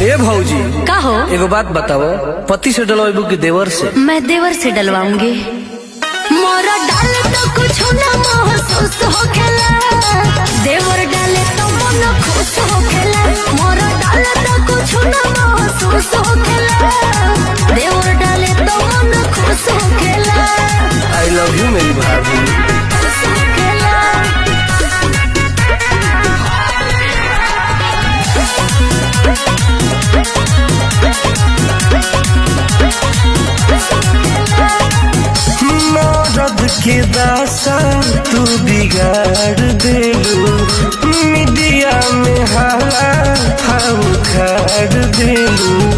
ए भौजी का हो? एगो बात बताओ, पति से डलवाबू की देवर से? मैं देवर से डलवाऊंगी। मोरा डाले तो कुछ ना महसूस होखेला, देवर डाले तो मन खुश होखेला। मोरा डाले तो कुछ ना महसूस होखेला, देवर डाले तो मन खुश होखेला। आई लव यू मेरी भाभी। मर्द के दासा तू बिगाड़ देलू, मीडिया में हाला उखाड़ देलू।